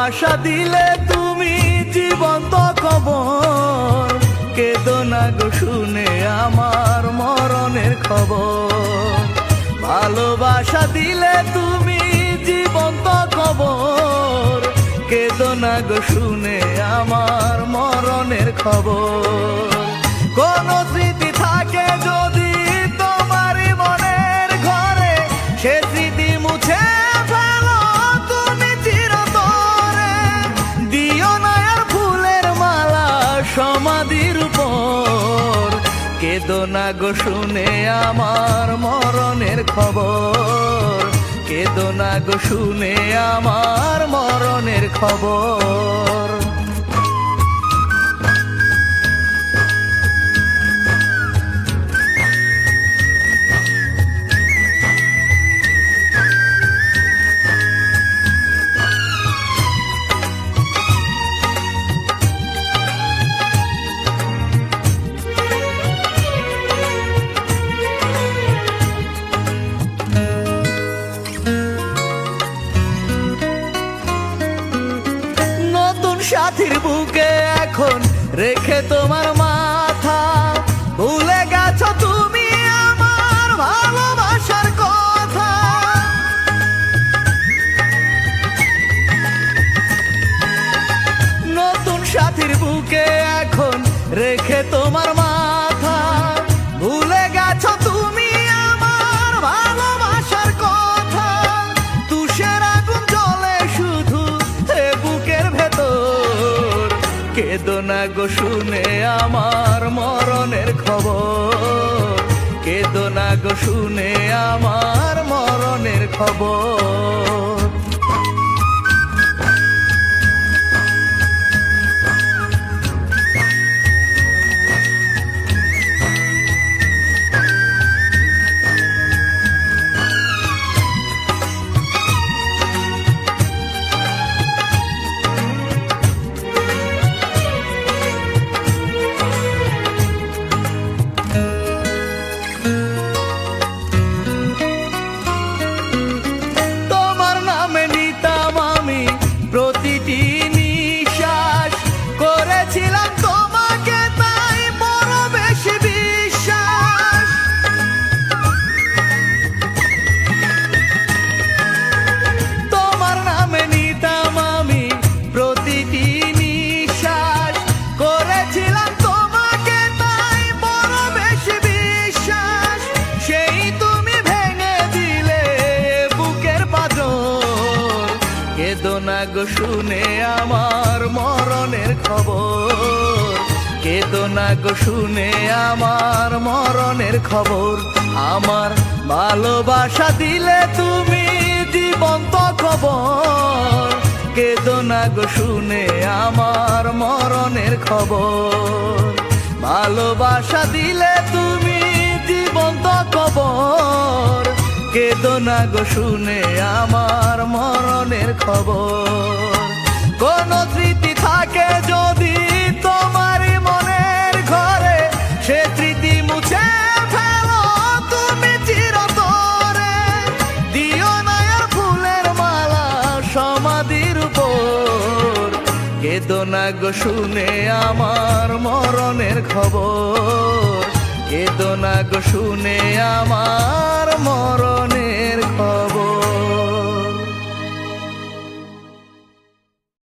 ভালোবাসা দিলে তুমি জীবন্ত খবর, কেঁদো না গো শুনে আমার মরণের খবর। ভালোবাসা দিলে তুমি জীবন্ত খবর, কেঁদো না গো শুনে আমার মরণের খবর। কোন স্মৃতি থাকে যদি তোমারই মনের ঘরে, সে স্মৃতি মুছে ফেলো তুমি চিরতরে। দিও না আর ফুলের মালা সমাধির উপর, কেঁদো না গো শুনে আমার মরণের খবর, কেঁদো না গো শুনে আমার মরণের খবর। সাথীর বুকে এখন রেখে তোমার মাথা, ভুলে গেছো তুমি আমার ভালোবাসার কথা। নতুন সাথীর বুকে এখন রেখে তোমার মাথা, ভুলে গেছো তুমি আমার ভালোবাসার কথা। তুষের আগুন জ্বলে শুধু এ বুকের ভেতর, কেঁদো না গো শুনে আমার মরণের খবর, কেঁদো না গো শুনে আমার মরণের খবর। প্রতিটি নিঃশ্বাস করেছিলাম তোমাকে, তাই বড় বেশি বিশ্বাস। তোমার নামে নিতাম আমি প্রতিটি নিঃশ্বাস, করেছিলাম তোমাকে তাই বড় বেশি বিশ্বাস। সেই তুমি ভেঙে দিলে বুকের পাঁজর, কেঁদো না গো শুনে আমার মরণের খবর, কেঁদো না গো শুনে আমার মরণের খবর। আমার ভালোবাসা দিলে তুমি জীবন্ত খবর, কেঁদো না গো শুনে আমার মরণের খবর। ভালোবাসা দিলে তুমি জীবন্ত খবর, কেঁদো না গো শুনে আমার মরণের খবর। কোন স্মৃতি থাকে যদি তোমারই মনের ঘরে, সে স্মৃতি মুছে ফেলো তুমি চিরতরে। দিও না আর ফুলের মালা সমাধির উপর, কেঁদো না গো শুনে আমার মরণের খবর, কেঁদো না গো শুনে আমার মরণ